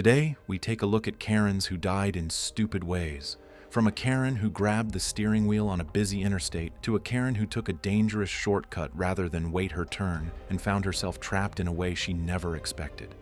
Today, we take a look at Karens who died in stupid ways. From a Karen who grabbed the steering wheel on a busy interstate to a Karen who took a dangerous shortcut rather than wait her turn and found herself trapped in a way she never expected.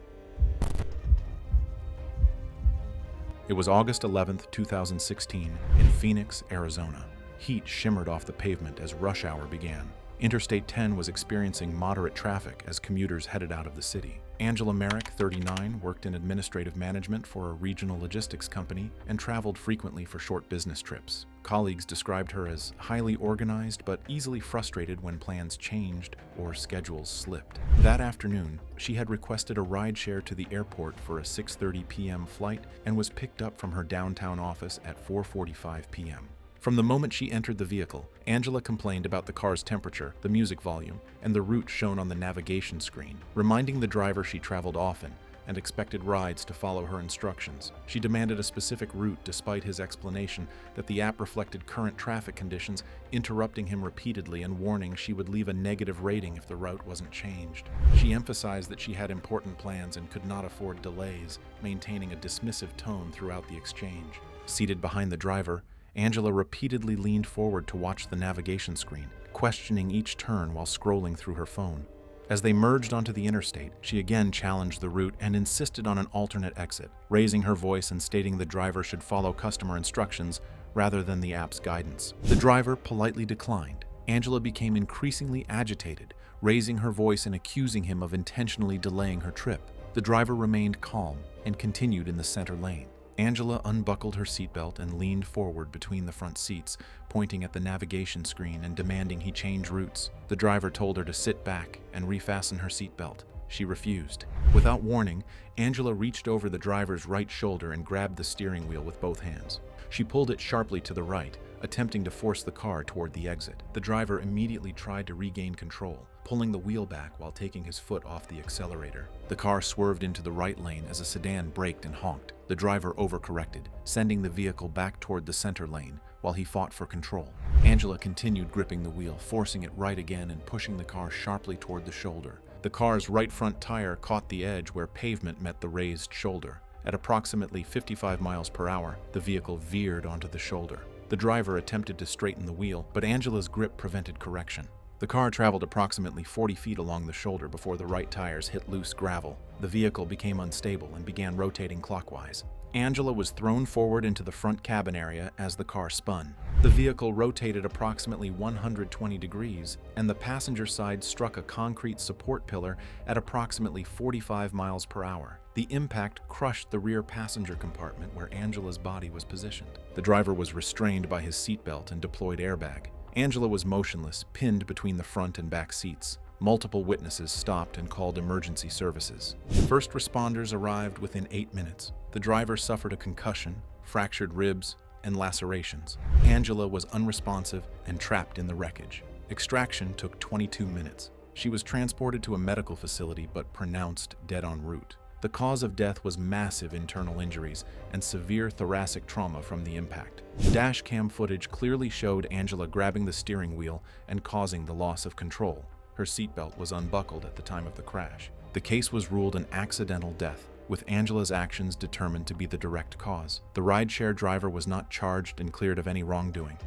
It was August 11, 2016, in Phoenix, Arizona. Heat shimmered off the pavement as rush hour began. Interstate 10 was experiencing moderate traffic as commuters headed out of the city. Angela Merrick, 39, worked in administrative management for a regional logistics company and traveled frequently for short business trips. Colleagues described her as highly organized but easily frustrated when plans changed or schedules slipped. That afternoon, she had requested a rideshare to the airport for a 6:30 p.m. flight and was picked up from her downtown office at 4:45 p.m. From the moment she entered the vehicle, Angela complained about the car's temperature, the music volume, and the route shown on the navigation screen, reminding the driver she traveled often and expected rides to follow her instructions. She demanded a specific route despite his explanation that the app reflected current traffic conditions, interrupting him repeatedly and warning she would leave a negative rating if the route wasn't changed. She emphasized that she had important plans and could not afford delays, maintaining a dismissive tone throughout the exchange. Seated behind the driver, Angela repeatedly leaned forward to watch the navigation screen, questioning each turn while scrolling through her phone. As they merged onto the interstate, she again challenged the route and insisted on an alternate exit, raising her voice and stating the driver should follow customer instructions rather than the app's guidance. The driver politely declined. Angela became increasingly agitated, raising her voice and accusing him of intentionally delaying her trip. The driver remained calm and continued in the center lane. Angela unbuckled her seatbelt and leaned forward between the front seats, pointing at the navigation screen and demanding he change routes. The driver told her to sit back and refasten her seatbelt. She refused. Without warning, Angela reached over the driver's right shoulder and grabbed the steering wheel with both hands. She pulled it sharply to the right, attempting to force the car toward the exit. The driver immediately tried to regain control, pulling the wheel back while taking his foot off the accelerator. The car swerved into the right lane as a sedan braked and honked. The driver overcorrected, sending the vehicle back toward the center lane while he fought for control. Angela continued gripping the wheel, forcing it right again and pushing the car sharply toward the shoulder. The car's right front tire caught the edge where pavement met the raised shoulder. At approximately 55 miles per hour, the vehicle veered onto the shoulder. The driver attempted to straighten the wheel, but Angela's grip prevented correction. The car traveled approximately 40 feet along the shoulder before the right tires hit loose gravel. The vehicle became unstable and began rotating clockwise. Angela was thrown forward into the front cabin area as the car spun. The vehicle rotated approximately 120 degrees, and the passenger side struck a concrete support pillar at approximately 45 miles per hour. The impact crushed the rear passenger compartment where Angela's body was positioned. The driver was restrained by his seatbelt and deployed airbag. Angela was motionless, pinned between the front and back seats. Multiple witnesses stopped and called emergency services. First responders arrived within 8 minutes. The driver suffered a concussion, fractured ribs, and lacerations. Angela was unresponsive and trapped in the wreckage. Extraction took 22 minutes. She was transported to a medical facility but pronounced dead en route. The cause of death was massive internal injuries and severe thoracic trauma from the impact. Dash cam footage clearly showed Angela grabbing the steering wheel and causing the loss of control. Her seatbelt was unbuckled at the time of the crash. The case was ruled an accidental death, with Angela's actions determined to be the direct cause. The rideshare driver was not charged and cleared of any wrongdoing.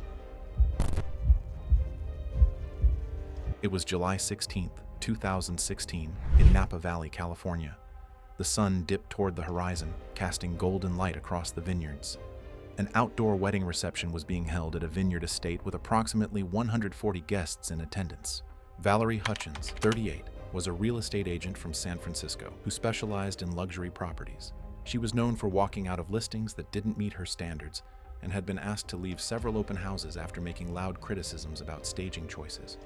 It was July 16, 2016, in Napa Valley, California. The sun dipped toward the horizon, casting golden light across the vineyards. An outdoor wedding reception was being held at a vineyard estate with approximately 140 guests in attendance. Valerie Hutchins, 38, was a real estate agent from San Francisco who specialized in luxury properties. She was known for walking out of listings that didn't meet her standards and had been asked to leave several open houses after making loud criticisms about staging choices.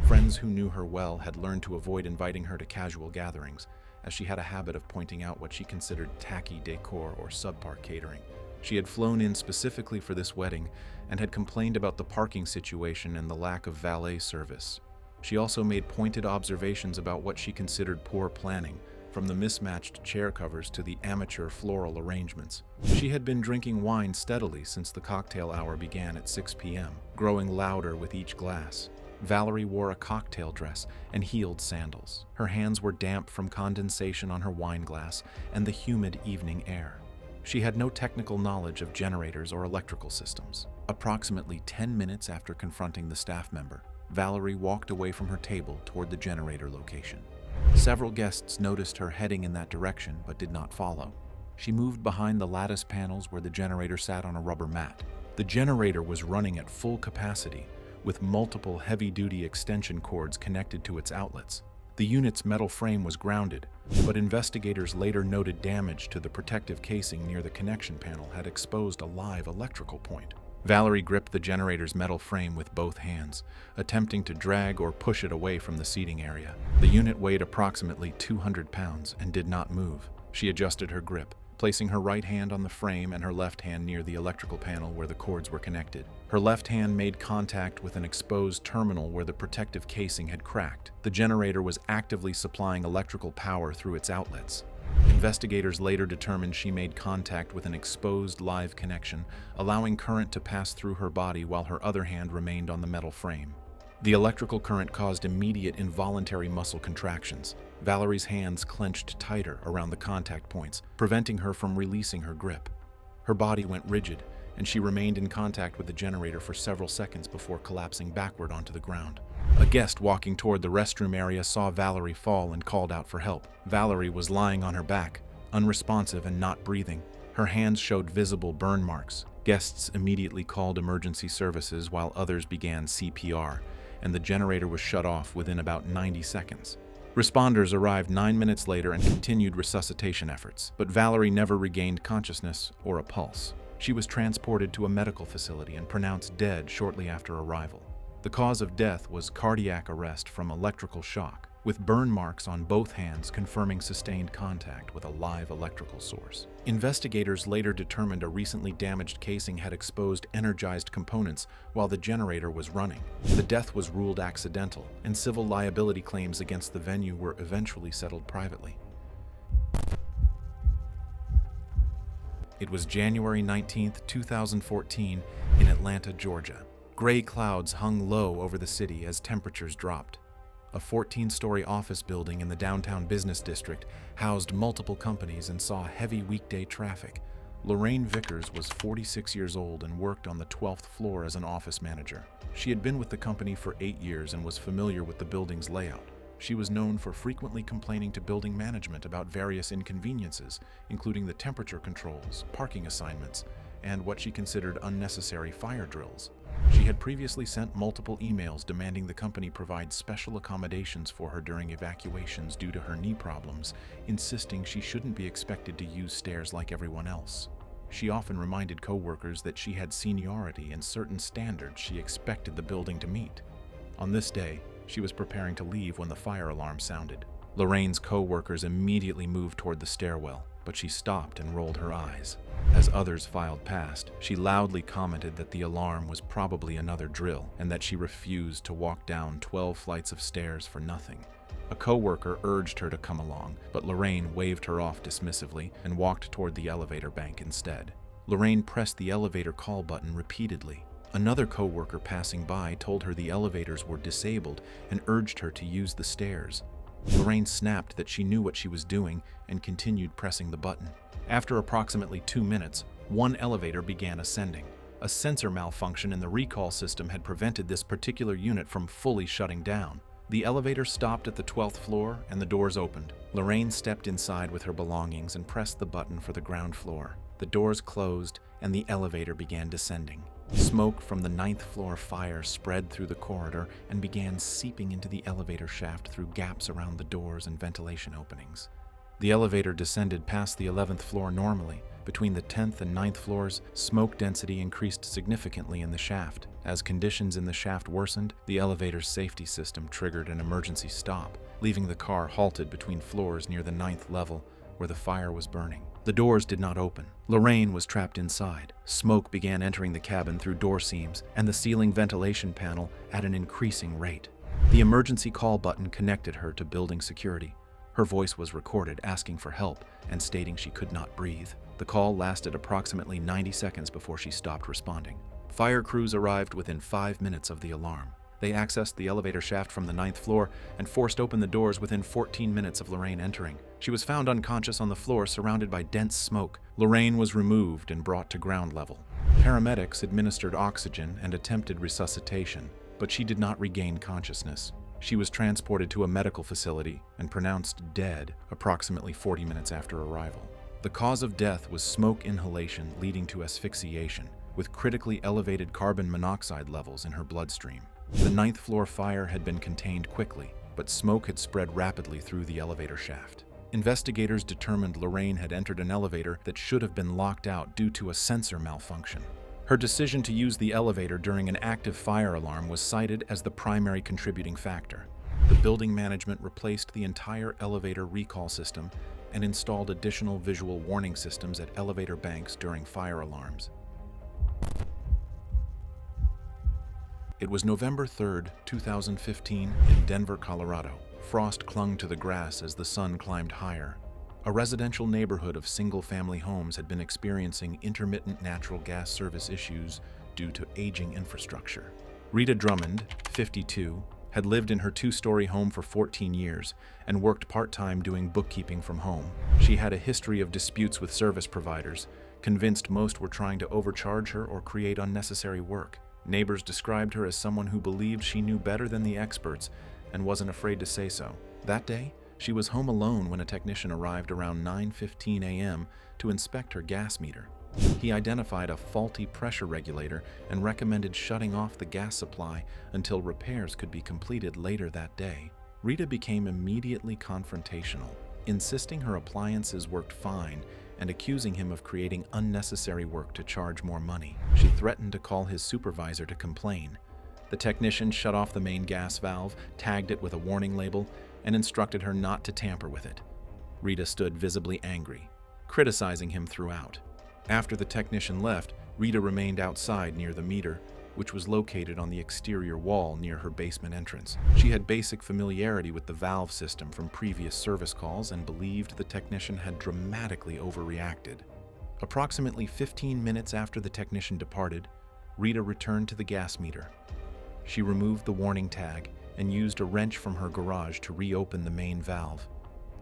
Friends who knew her well had learned to avoid inviting her to casual gatherings, as she had a habit of pointing out what she considered tacky decor or subpar catering. She had flown in specifically for this wedding and had complained about the parking situation and the lack of valet service. She also made pointed observations about what she considered poor planning, from the mismatched chair covers to the amateur floral arrangements. She had been drinking wine steadily since the cocktail hour began at 6 p.m., growing louder with each glass. Valerie wore a cocktail dress and heeled sandals. Her hands were damp from condensation on her wine glass and the humid evening air. She had no technical knowledge of generators or electrical systems. Approximately 10 minutes after confronting the staff member, Valerie walked away from her table toward the generator location. Several guests noticed her heading in that direction but did not follow. She moved behind the lattice panels where the generator sat on a rubber mat. The generator was running at full capacity, with multiple heavy-duty extension cords connected to its outlets. The unit's metal frame was grounded, but investigators later noted damage to the protective casing near the connection panel had exposed a live electrical point. Valerie gripped the generator's metal frame with both hands, attempting to drag or push it away from the seating area. The unit weighed approximately 200 pounds and did not move. She adjusted her grip, placing her right hand on the frame and her left hand near the electrical panel where the cords were connected. Her left hand made contact with an exposed terminal where the protective casing had cracked. The generator was actively supplying electrical power through its outlets. Investigators later determined she made contact with an exposed live connection, allowing current to pass through her body while her other hand remained on the metal frame. The electrical current caused immediate involuntary muscle contractions. Valerie's hands clenched tighter around the contact points, preventing her from releasing her grip. Her body went rigid, and she remained in contact with the generator for several seconds before collapsing backward onto the ground. A guest walking toward the restroom area saw Valerie fall and called out for help. Valerie was lying on her back, unresponsive and not breathing. Her hands showed visible burn marks. Guests immediately called emergency services while others began CPR, and the generator was shut off within about 90 seconds. Responders arrived 9 minutes later and continued resuscitation efforts, but Valerie never regained consciousness or a pulse. She was transported to a medical facility and pronounced dead shortly after arrival. The cause of death was cardiac arrest from electrical shock, with burn marks on both hands confirming sustained contact with a live electrical source. Investigators later determined a recently damaged casing had exposed energized components while the generator was running. The death was ruled accidental, and civil liability claims against the venue were eventually settled privately. It was January 19, 2014, in Atlanta, Georgia. Gray clouds hung low over the city as temperatures dropped. A 14-story office building in the downtown business district housed multiple companies and saw heavy weekday traffic. Lorraine Vickers was 46 years old and worked on the 12th floor as an office manager. She had been with the company for 8 years and was familiar with the building's layout. She was known for frequently complaining to building management about various inconveniences, including the temperature controls, parking assignments, and what she considered unnecessary fire drills. She had previously sent multiple emails demanding the company provide special accommodations for her during evacuations due to her knee problems, insisting she shouldn't be expected to use stairs like everyone else. She often reminded coworkers that she had seniority and certain standards she expected the building to meet. On this day, she was preparing to leave when the fire alarm sounded. Lorraine's coworkers immediately moved toward the stairwell, but she stopped and rolled her eyes. As others filed past, she loudly commented that the alarm was probably another drill and that she refused to walk down 12 flights of stairs for nothing. A coworker urged her to come along, but Lorraine waved her off dismissively and walked toward the elevator bank instead. Lorraine pressed the elevator call button repeatedly. Another coworker passing by told her the elevators were disabled and urged her to use the stairs. Lorraine snapped that she knew what she was doing and continued pressing the button. After approximately 2 minutes, one elevator began ascending. A sensor malfunction in the recall system had prevented this particular unit from fully shutting down. The elevator stopped at the 12th floor and the doors opened. Lorraine stepped inside with her belongings and pressed the button for the ground floor. The doors closed and the elevator began descending. Smoke from the 9th floor fire spread through the corridor and began seeping into the elevator shaft through gaps around the doors and ventilation openings. The elevator descended past the 11th floor normally. Between the 10th and 9th floors, smoke density increased significantly in the shaft. As conditions in the shaft worsened, the elevator's safety system triggered an emergency stop, leaving the car halted between floors near the 9th level where the fire was burning. The doors did not open. Lorraine was trapped inside. Smoke began entering the cabin through door seams and the ceiling ventilation panel at an increasing rate. The emergency call button connected her to building security. Her voice was recorded asking for help and stating she could not breathe. The call lasted approximately 90 seconds before she stopped responding. Fire crews arrived within 5 minutes of the alarm. They accessed the elevator shaft from the 9th floor and forced open the doors within 14 minutes of Lorraine entering. She was found unconscious on the floor, surrounded by dense smoke. Lorraine was removed and brought to ground level. Paramedics administered oxygen and attempted resuscitation, but she did not regain consciousness. She was transported to a medical facility and pronounced dead approximately 40 minutes after arrival. The cause of death was smoke inhalation leading to asphyxiation, with critically elevated carbon monoxide levels in her bloodstream. The 9th floor fire had been contained quickly, but smoke had spread rapidly through the elevator shaft. Investigators determined Lorraine had entered an elevator that should have been locked out due to a sensor malfunction. Her decision to use the elevator during an active fire alarm was cited as the primary contributing factor. The building management replaced the entire elevator recall system and installed additional visual warning systems at elevator banks during fire alarms. It was November 3, 2015, in Denver, Colorado. Frost clung to the grass as the sun climbed higher. A residential neighborhood of single-family homes had been experiencing intermittent natural gas service issues due to aging infrastructure. Rita Drummond, 52, had lived in her 2-story home for 14 years and worked part-time doing bookkeeping from home. She had a history of disputes with service providers, convinced most were trying to overcharge her or create unnecessary work. Neighbors described her as someone who believed she knew better than the experts and wasn't afraid to say so. That day, she was home alone when a technician arrived around 9:15 a.m. to inspect her gas meter. He identified a faulty pressure regulator and recommended shutting off the gas supply until repairs could be completed later that day. Rita became immediately confrontational, insisting her appliances worked fine and accusing him of creating unnecessary work to charge more money. She threatened to call his supervisor to complain. The technician shut off the main gas valve, tagged it with a warning label, and instructed her not to tamper with it. Rita stood visibly angry, criticizing him throughout. After the technician left, Rita remained outside near the meter, which was located on the exterior wall near her basement entrance. She had basic familiarity with the valve system from previous service calls and believed the technician had dramatically overreacted. Approximately 15 minutes after the technician departed, Rita returned to the gas meter. She removed the warning tag and used a wrench from her garage to reopen the main valve,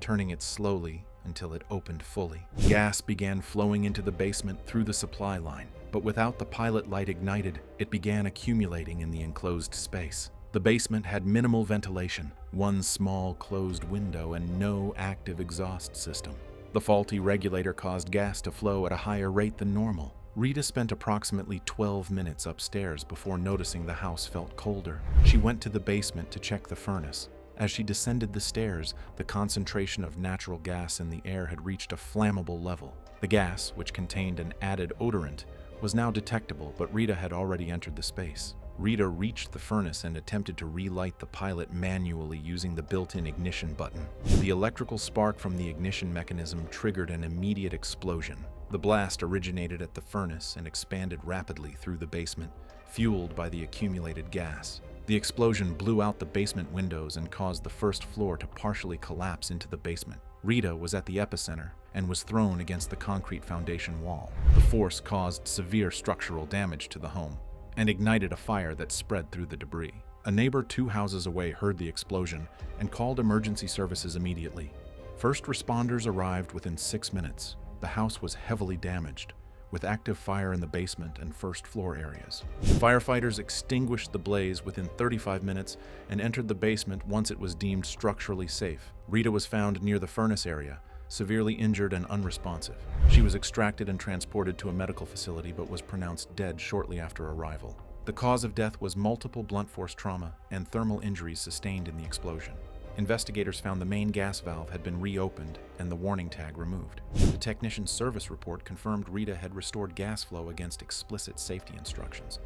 turning it slowly until it opened fully. Gas began flowing into the basement through the supply line, but without the pilot light ignited, it began accumulating in the enclosed space. The basement had minimal ventilation, one small closed window, and no active exhaust system. The faulty regulator caused gas to flow at a higher rate than normal. Rita spent approximately 12 minutes upstairs before noticing the house felt colder. She went to the basement to check the furnace. As she descended the stairs, the concentration of natural gas in the air had reached a flammable level. The gas, which contained an added odorant, was now detectable, but Rita had already entered the space. Rita reached the furnace and attempted to relight the pilot manually using the built-in ignition button. The electrical spark from the ignition mechanism triggered an immediate explosion. The blast originated at the furnace and expanded rapidly through the basement, fueled by the accumulated gas. The explosion blew out the basement windows and caused the first floor to partially collapse into the basement. Rita was at the epicenter and was thrown against the concrete foundation wall. The force caused severe structural damage to the home and ignited a fire that spread through the debris. A neighbor 2 houses away heard the explosion and called emergency services immediately. First responders arrived within 6 minutes. The house was heavily damaged, with active fire in the basement and first floor areas. Firefighters extinguished the blaze within 35 minutes and entered the basement once it was deemed structurally safe. Rita was found near the furnace area, severely injured and unresponsive. She was extracted and transported to a medical facility but was pronounced dead shortly after arrival. The cause of death was multiple blunt force trauma and thermal injuries sustained in the explosion. Investigators found the main gas valve had been reopened and the warning tag removed. The technician's service report confirmed Rita had restored gas flow against explicit safety instructions.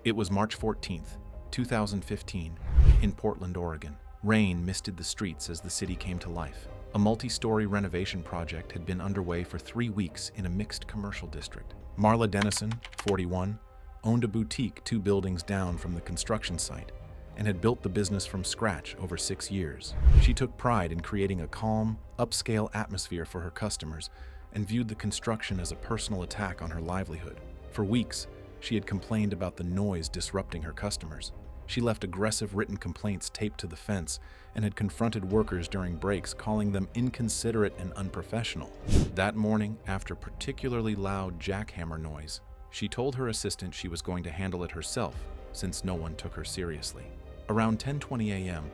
It was March 14, 2015, in Portland, Oregon. Rain misted the streets as the city came to life. A multi-story renovation project had been underway for 3 weeks in a mixed commercial district. Marla Dennison, 41, owned a boutique 2 buildings down from the construction site and had built the business from scratch over 6 years. She took pride in creating a calm, upscale atmosphere for her customers and viewed the construction as a personal attack on her livelihood. For weeks, She had complained about the noise disrupting her customers. She left aggressive written complaints taped to the fence and had confronted workers during breaks, calling them inconsiderate and unprofessional. That morning, after particularly loud jackhammer noise, she told her assistant she was going to handle it herself, since no one took her seriously. Around 10:20 a.m.,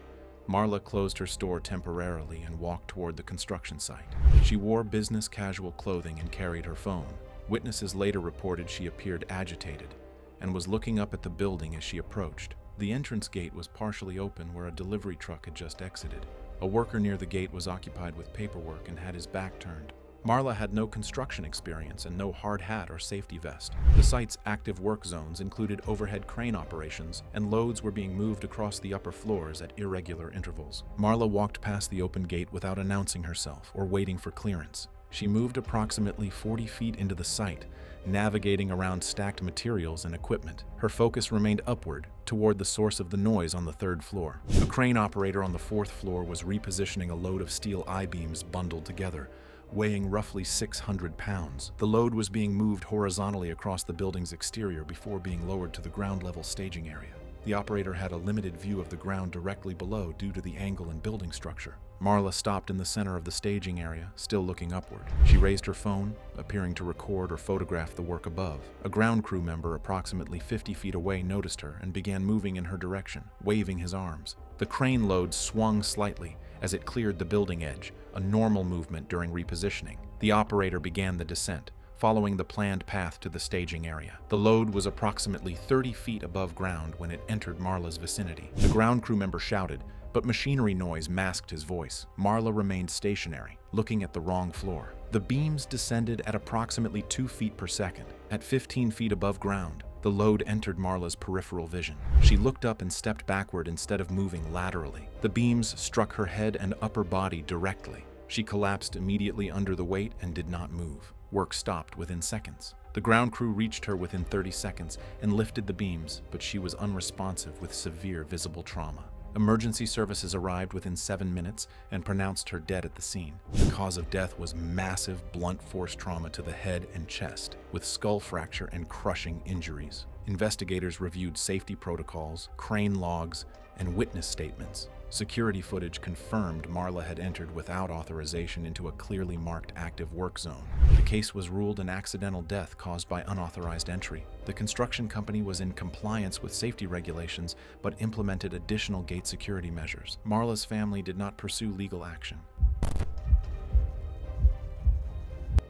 Marla closed her store temporarily and walked toward the construction site. She wore business casual clothing and carried her phone. Witnesses later reported she appeared agitated and was looking up at the building as she approached. The entrance gate was partially open where a delivery truck had just exited. A worker near the gate was occupied with paperwork and had his back turned. Marla had no construction experience and no hard hat or safety vest. The site's active work zones included overhead crane operations, and loads were being moved across the upper floors at irregular intervals. Marla walked past the open gate without announcing herself or waiting for clearance. She moved approximately 40 feet into the site, navigating around stacked materials and equipment. Her focus remained upward, toward the source of the noise on the 3rd floor. A crane operator on the 4th floor was repositioning a load of steel I-beams bundled together, weighing roughly 600 pounds. The load was being moved horizontally across the building's exterior before being lowered to the ground-level staging area. The operator had a limited view of the ground directly below due to the angle and building structure. Marla stopped in the center of the staging area, still looking upward. She raised her phone, appearing to record or photograph the work above. A ground crew member approximately 50 feet away noticed her and began moving in her direction, waving his arms. The crane load swung slightly as it cleared the building edge, a normal movement during repositioning. The operator began the descent, following the planned path to the staging area. The load was approximately 30 feet above ground when it entered Marla's vicinity. The ground crew member shouted, but machinery noise masked his voice. Marla remained stationary, looking at the wrong floor. The beams descended at approximately 2 feet per second. At 15 feet above ground, the load entered Marla's peripheral vision. She looked up and stepped backward instead of moving laterally. The beams struck her head and upper body directly. She collapsed immediately under the weight and did not move. Work stopped within seconds. The ground crew reached her within 30 seconds and lifted the beams, but she was unresponsive with severe visible trauma. Emergency services arrived within 7 minutes and pronounced her dead at the scene. The cause of death was massive blunt force trauma to the head and chest, with skull fracture and crushing injuries. Investigators reviewed safety protocols, crane logs, and witness statements. Security footage confirmed Marla had entered without authorization into a clearly marked active work zone. The case was ruled an accidental death caused by unauthorized entry. The construction company was in compliance with safety regulations but implemented additional gate security measures. Marla's family did not pursue legal action.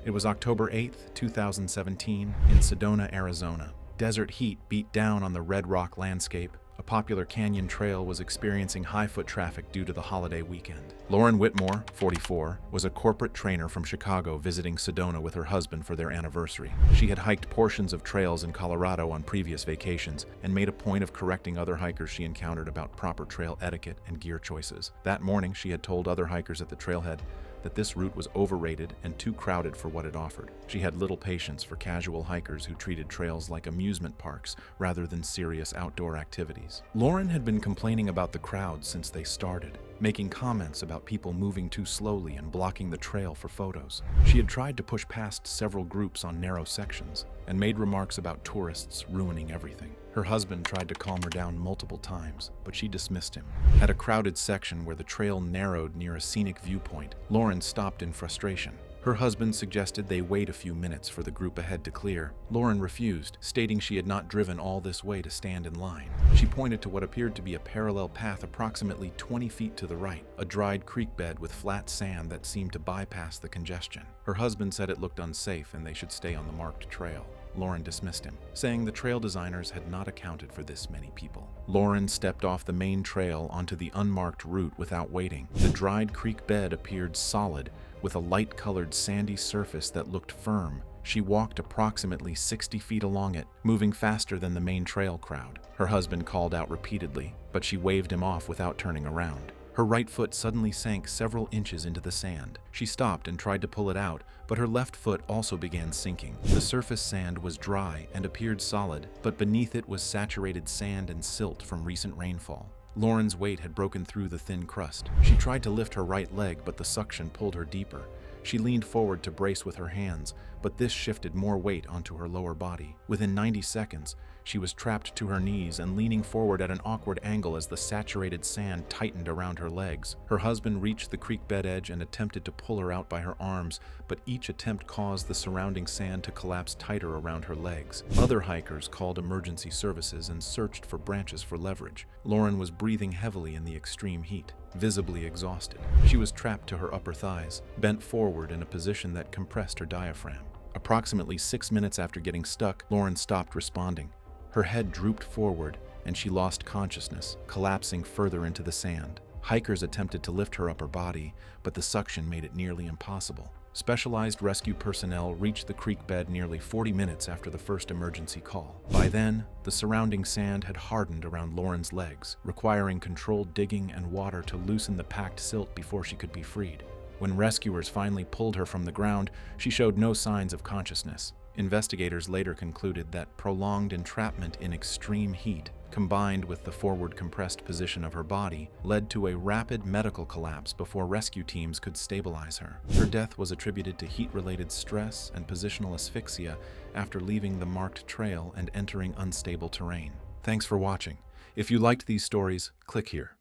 It was October 8, 2017, in Sedona, Arizona. Desert heat beat down on the Red Rock landscape. A popular canyon trail was experiencing high foot traffic due to the holiday weekend. Lauren Whitmore, 44, was a corporate trainer from Chicago visiting Sedona with her husband for their anniversary. She had hiked portions of trails in Colorado on previous vacations and made a point of correcting other hikers she encountered about proper trail etiquette and gear choices. That morning, she had told other hikers at the trailhead that this route was overrated and too crowded for what it offered. She had little patience for casual hikers who treated trails like amusement parks rather than serious outdoor activities. Lauren had been complaining about the crowd since they started, making comments about people moving too slowly and blocking the trail for photos. She had tried to push past several groups on narrow sections and made remarks about tourists ruining everything. Her husband tried to calm her down multiple times, but she dismissed him. At a crowded section where the trail narrowed near a scenic viewpoint, Lauren stopped in frustration. Her husband suggested they wait a few minutes for the group ahead to clear. Lauren refused, stating she had not driven all this way to stand in line. She pointed to what appeared to be a parallel path approximately 20 feet to the right, a dried creek bed with flat sand that seemed to bypass the congestion. Her husband said it looked unsafe and they should stay on the marked trail. Lauren dismissed him, saying the trail designers had not accounted for this many people. Lauren stepped off the main trail onto the unmarked route without waiting. The dried creek bed appeared solid, with a light-colored sandy surface that looked firm. She walked approximately 60 feet along it, moving faster than the main trail crowd. Her husband called out repeatedly, but she waved him off without turning around. Her right foot suddenly sank several inches into the sand. She stopped and tried to pull it out, but her left foot also began sinking. The surface sand was dry and appeared solid, but beneath it was saturated sand and silt from recent rainfall. Lauren's weight had broken through the thin crust. She tried to lift her right leg, but the suction pulled her deeper. She leaned forward to brace with her hands, but this shifted more weight onto her lower body. Within 90 seconds, she was trapped to her knees and leaning forward at an awkward angle as the saturated sand tightened around her legs. Her husband reached the creek bed edge and attempted to pull her out by her arms, but each attempt caused the surrounding sand to collapse tighter around her legs. Other hikers called emergency services and searched for branches for leverage. Lauren was breathing heavily in the extreme heat, visibly exhausted. She was trapped to her upper thighs, bent forward in a position that compressed her diaphragm. Approximately 6 minutes after getting stuck, Lauren stopped responding. Her head drooped forward, and she lost consciousness, collapsing further into the sand. Hikers attempted to lift her upper body, but the suction made it nearly impossible. Specialized rescue personnel reached the creek bed nearly 40 minutes after the first emergency call. By then, the surrounding sand had hardened around Lauren's legs, requiring controlled digging and water to loosen the packed silt before she could be freed. When rescuers finally pulled her from the ground, she showed no signs of consciousness. Investigators later concluded that prolonged entrapment in extreme heat, combined with the forward compressed position of her body, led to a rapid medical collapse before rescue teams could stabilize her. Her death was attributed to heat-related stress and positional asphyxia after leaving the marked trail and entering unstable terrain. Thanks for watching. If you liked these stories, click here.